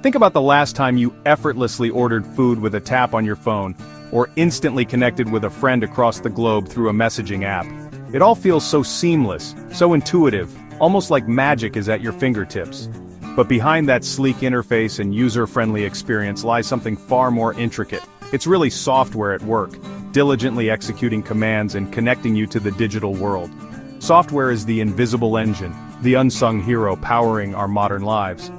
Think about the last time you effortlessly ordered food with a tap on your phone, or instantly connected with a friend across the globe through a messaging app. It all feels so seamless, so intuitive, almost like magic is at your fingertips. But behind that sleek interface and user-friendly experience lies something far more intricate. It's really software at work, diligently executing commands and connecting you to the digital world. Software is the invisible engine, the unsung hero powering our modern lives.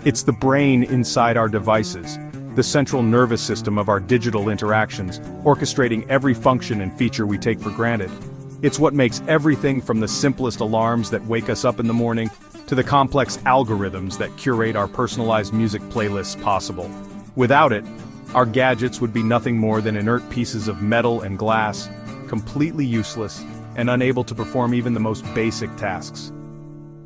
It's the brain inside our devices, the central nervous system of our digital interactions, orchestrating every function and feature we take for granted. It's what makes everything from the simplest alarms that wake us up in the morning, to the complex algorithms that curate our personalized music playlists possible. Without it, our gadgets would be nothing more than inert pieces of metal and glass, completely useless, and unable to perform even the most basic tasks.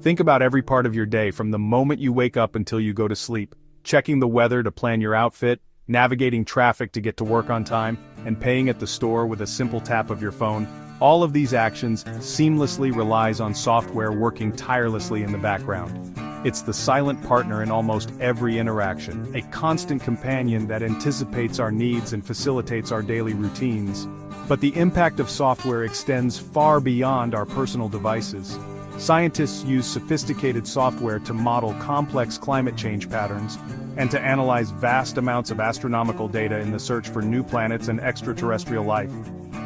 Think about every part of your day from the moment you wake up until you go to sleep, checking the weather to plan your outfit, navigating traffic to get to work on time, and paying at the store with a simple tap of your phone. All of these actions seamlessly relies on software working tirelessly in the background. It's the silent partner in almost every interaction, a constant companion that anticipates our needs and facilitates our daily routines. But the impact of software extends far beyond our personal devices. Scientists use sophisticated software to model complex climate change patterns and to analyze vast amounts of astronomical data in the search for new planets and extraterrestrial life.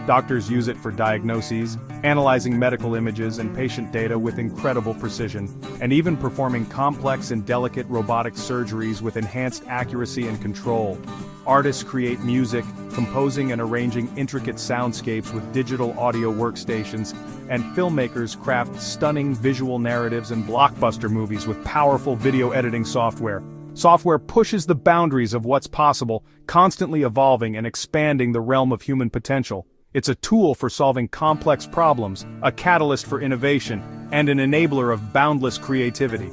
Doctors use it for diagnoses, analyzing medical images and patient data with incredible precision, and even performing complex and delicate robotic surgeries with enhanced accuracy and control. Artists create music, composing and arranging intricate soundscapes with digital audio workstations, and filmmakers craft stunning visual narratives and blockbuster movies with powerful video editing software. Software pushes the boundaries of what's possible, constantly evolving and expanding the realm of human potential. It's a tool for solving complex problems, a catalyst for innovation, and an enabler of boundless creativity.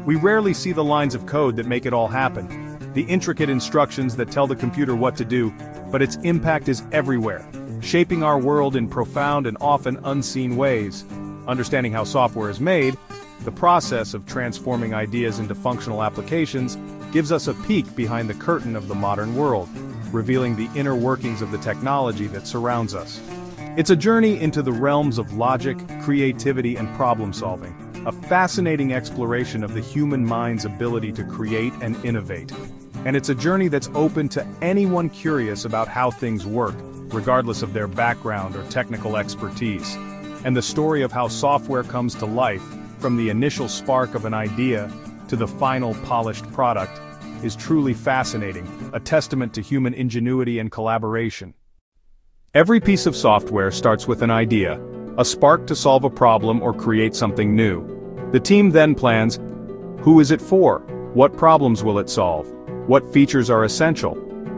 We rarely see the lines of code that make it all happen, the intricate instructions that tell the computer what to do, but its impact is everywhere, shaping our world in profound and often unseen ways. Understanding how software is made, the process of transforming ideas into functional applications, gives us a peek behind the curtain of the modern world, revealing the inner workings of the technology that surrounds us. It's a journey into the realms of logic, creativity, and problem-solving, a fascinating exploration of the human mind's ability to create and innovate. And it's a journey that's open to anyone curious about how things work, regardless of their background or technical expertise. And the story of how software comes to life, from the initial spark of an idea to the final polished product, is truly fascinating, a testament to human ingenuity and collaboration. Every piece of software starts with an idea, a spark to solve a problem or create something new. The team then plans, who is it for? What problems will it solve? What features are essential?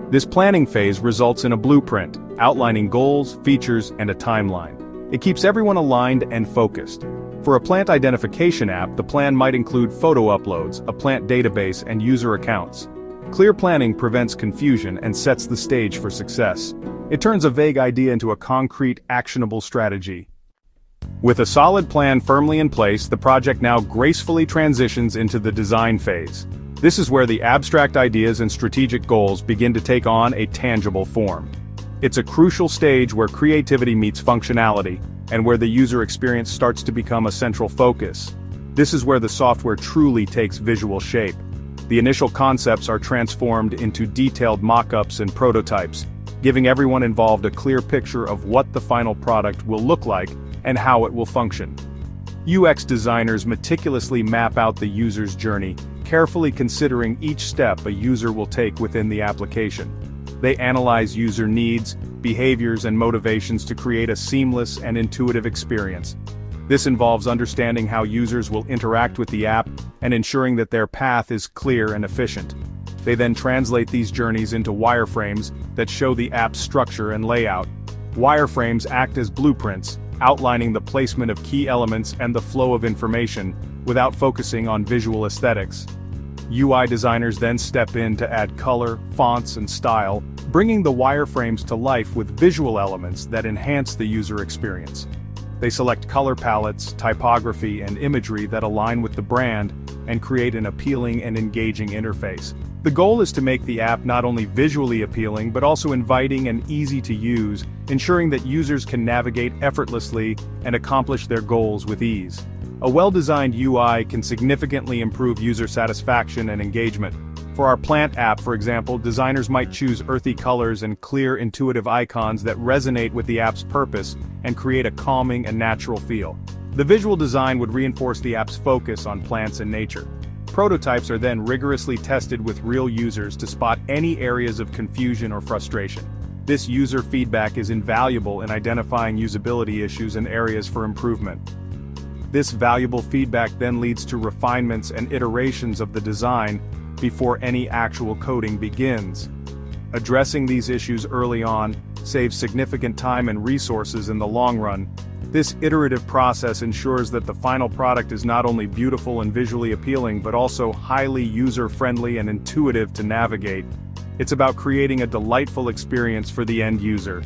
This planning phase results in a blueprint, outlining goals, features, and a timeline. It keeps everyone aligned and focused. For a plant identification app, the plan might include photo uploads, a plant database, and user accounts. Clear planning prevents confusion and sets the stage for success. It turns a vague idea into a concrete, actionable strategy. With a solid plan firmly in place, the project now gracefully transitions into the design phase. This is where the abstract ideas and strategic goals begin to take on a tangible form. It's a crucial stage where creativity meets functionality, and where the user experience starts to become a central focus. This is where the software truly takes visual shape. The initial concepts are transformed into detailed mock-ups and prototypes, giving everyone involved a clear picture of what the final product will look like and how it will function. UX designers meticulously map out the user's journey, carefully considering each step a user will take within the application. They analyze user needs, behaviors, and motivations to create a seamless and intuitive experience. This involves understanding how users will interact with the app and ensuring that their path is clear and efficient. They then translate these journeys into wireframes that show the app's structure and layout. Wireframes act as blueprints, outlining the placement of key elements and the flow of information, without focusing on visual aesthetics. UI designers then step in to add color, fonts, and style, bringing the wireframes to life with visual elements that enhance the user experience. They select color palettes, typography, and imagery that align with the brand, and create an appealing and engaging interface. The goal is to make the app not only visually appealing but also inviting and easy to use, ensuring that users can navigate effortlessly and accomplish their goals with ease. A well-designed UI can significantly improve user satisfaction and engagement. For our plant app, for example, designers might choose earthy colors and clear, intuitive icons that resonate with the app's purpose and create a calming and natural feel. The visual design would reinforce the app's focus on plants and nature. Prototypes are then rigorously tested with real users to spot any areas of confusion or frustration. This user feedback is invaluable in identifying usability issues and areas for improvement. This valuable feedback then leads to refinements and iterations of the design before any actual coding begins. Addressing these issues early on saves significant time and resources in the long run. This iterative process ensures that the final product is not only beautiful and visually appealing but also highly user-friendly and intuitive to navigate. It's about creating a delightful experience for the end user.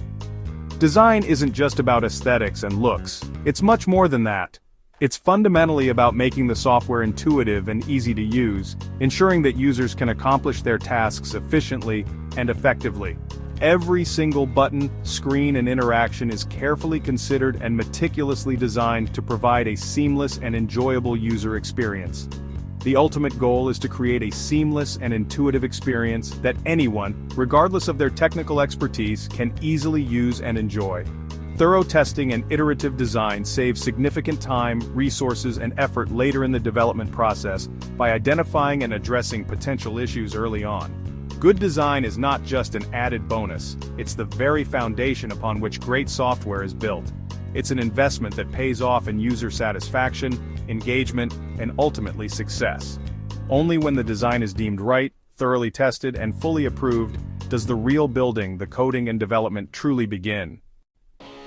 Design isn't just about aesthetics and looks, it's much more than that. It's fundamentally about making the software intuitive and easy to use, ensuring that users can accomplish their tasks efficiently and effectively. Every single button, screen, and interaction is carefully considered and meticulously designed to provide a seamless and enjoyable user experience. The ultimate goal is to create a seamless and intuitive experience that anyone, regardless of their technical expertise, can easily use and enjoy. Thorough testing and iterative design save significant time, resources, and effort later in the development process by identifying and addressing potential issues early on. Good design is not just an added bonus, it's the very foundation upon which great software is built. It's an investment that pays off in user satisfaction, engagement, and ultimately success. Only when the design is deemed right, thoroughly tested, and fully approved does the real building, the coding and development truly begin.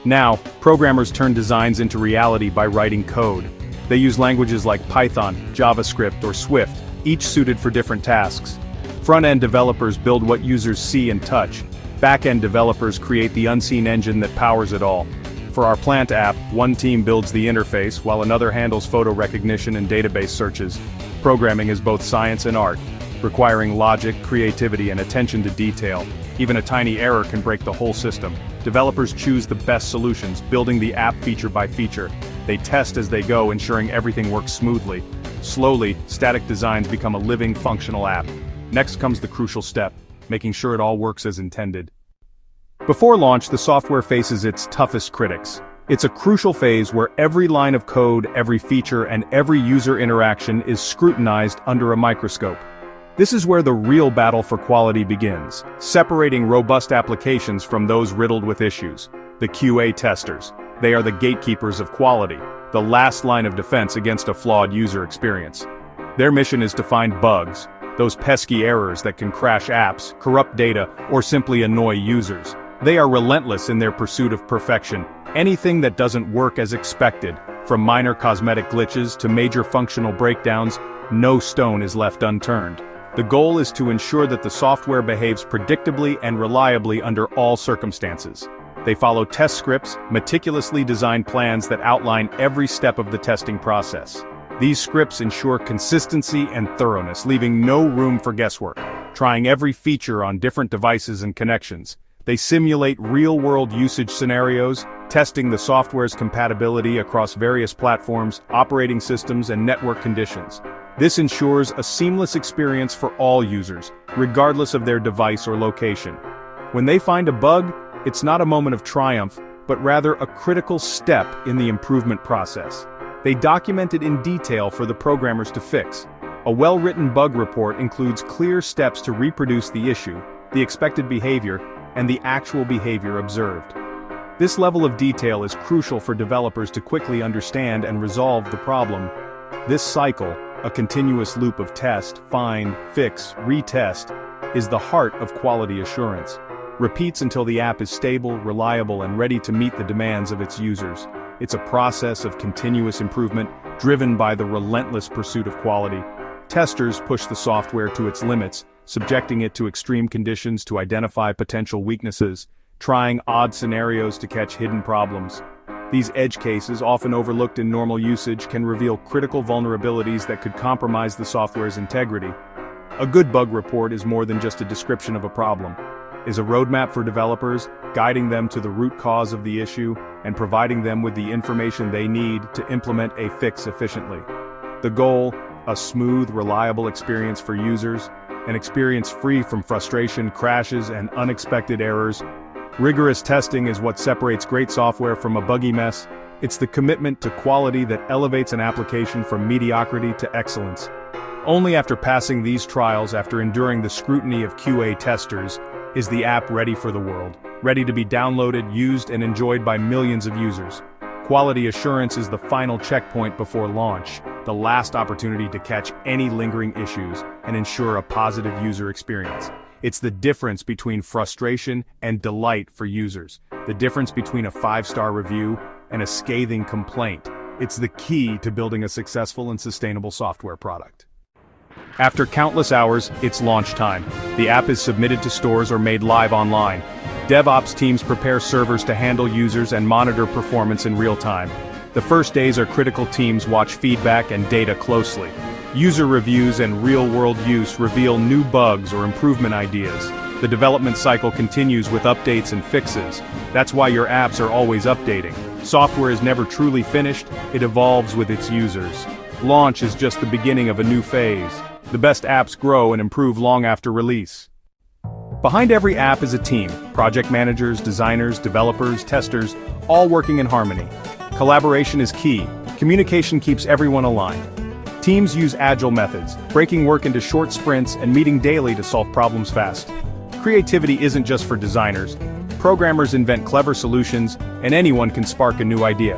Now, programmers turn designs into reality by writing code. They use languages like Python, JavaScript, or Swift, each suited for different tasks. Front-end developers build what users see and touch. Back-end developers create the unseen engine that powers it all. For our plant app, one team builds the interface while another handles photo recognition and database searches. Programming is both science and art, requiring logic, creativity, and attention to detail. Even a tiny error can break the whole system. Developers choose the best solutions, building the app feature by feature. They test as they go, ensuring everything works smoothly. Slowly, static designs become a living, functional app. Next comes the crucial step, making sure it all works as intended. Before launch, the software faces its toughest critics. It's a crucial phase where every line of code, every feature, and every user interaction is scrutinized under a microscope. This is where the real battle for quality begins, separating robust applications from those riddled with issues. The QA testers. They are the gatekeepers of quality, the last line of defense against a flawed user experience. Their mission is to find bugs, those pesky errors that can crash apps, corrupt data, or simply annoy users. They are relentless in their pursuit of perfection. Anything that doesn't work as expected, from minor cosmetic glitches to major functional breakdowns, no stone is left unturned. The goal is to ensure that the software behaves predictably and reliably under all circumstances. They follow test scripts, meticulously designed plans that outline every step of the testing process. These scripts ensure consistency and thoroughness, leaving no room for guesswork. Trying every feature on different devices and connections. They simulate real-world usage scenarios, testing the software's compatibility across various platforms, operating systems, and network conditions. This ensures a seamless experience for all users, regardless of their device or location. When they find a bug, it's not a moment of triumph, but rather a critical step in the improvement process. They document it in detail for the programmers to fix. A well-written bug report includes clear steps to reproduce the issue, the expected behavior, and the actual behavior observed. This level of detail is crucial for developers to quickly understand and resolve the problem. This cycle, a continuous loop of test, find, fix, retest, is the heart of quality assurance. Repeats until the app is stable, reliable, and ready to meet the demands of its users. It's a process of continuous improvement, driven by the relentless pursuit of quality. Testers push the software to its limits, subjecting it to extreme conditions to identify potential weaknesses, trying odd scenarios to catch hidden problems. These edge cases, often overlooked in normal usage, can reveal critical vulnerabilities that could compromise the software's integrity. A good bug report is more than just a description of a problem. It's a roadmap for developers, guiding them to the root cause of the issue and providing them with the information they need to implement a fix efficiently. The goal: a smooth, reliable experience for users, an experience free from frustration, crashes, and unexpected errors. Rigorous testing is what separates great software from a buggy mess. It's the commitment to quality that elevates an application from mediocrity to excellence. Only after passing these trials, after enduring the scrutiny of QA testers, is the app ready for the world, ready to be downloaded, used, and enjoyed by millions of users. Quality assurance is the final checkpoint before launch, the last opportunity to catch any lingering issues and ensure a positive user experience. It's the difference between frustration and delight for users, the difference between a 5-star review and a scathing complaint. It's the key to building a successful and sustainable software product. After countless hours, it's launch time. The app is submitted to stores or made live online. DevOps teams prepare servers to handle users and monitor performance in real time. The first days are critical. Teams watch feedback and data closely. User reviews and real-world use reveal new bugs or improvement ideas. The development cycle continues with updates and fixes. That's why your apps are always updating. Software is never truly finished, it evolves with its users. Launch is just the beginning of a new phase. The best apps grow and improve long after release. Behind every app is a team: project managers, designers, developers, testers, all working in harmony. Collaboration is key. Communication keeps everyone aligned. Teams use agile methods, breaking work into short sprints and meeting daily to solve problems fast. Creativity isn't just for designers. Programmers invent clever solutions, and anyone can spark a new idea.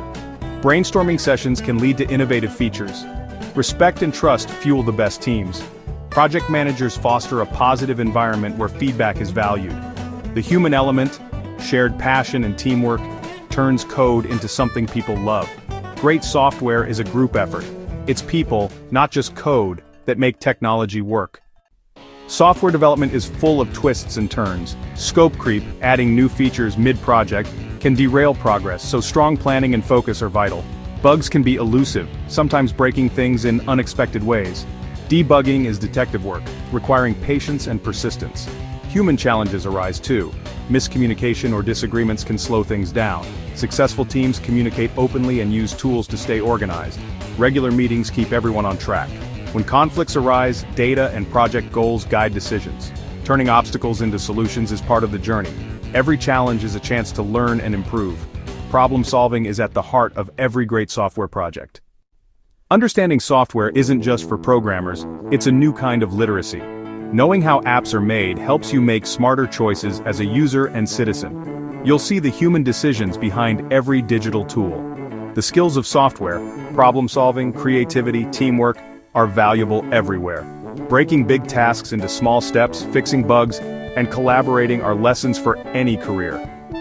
Brainstorming sessions can lead to innovative features. Respect and trust fuel the best teams. Project managers foster a positive environment where feedback is valued. The human element, shared passion and teamwork, turns code into something people love. Great software is a group effort. It's people, not just code, that make technology work. Software development is full of twists and turns. Scope creep, adding new features mid-project, can derail progress, so strong planning and focus are vital. Bugs can be elusive, sometimes breaking things in unexpected ways. Debugging is detective work, requiring patience and persistence. Human challenges arise too. Miscommunication or disagreements can slow things down. Successful teams communicate openly and use tools to stay organized. Regular meetings keep everyone on track. When conflicts arise, data and project goals guide decisions. Turning obstacles into solutions is part of the journey. Every challenge is a chance to learn and improve. Problem solving is at the heart of every great software project. Understanding software isn't just for programmers, it's a new kind of literacy. Knowing how apps are made helps you make smarter choices as a user and citizen. You'll see the human decisions behind every digital tool. The skills of software, problem solving, creativity, teamwork, are valuable everywhere. Breaking big tasks into small steps, fixing bugs, and collaborating are lessons for any career.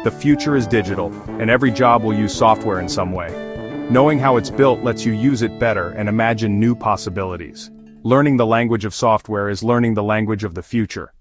The future is digital, and every job will use software in some way. Knowing how it's built lets you use it better and imagine new possibilities. Learning the language of software is learning the language of the future.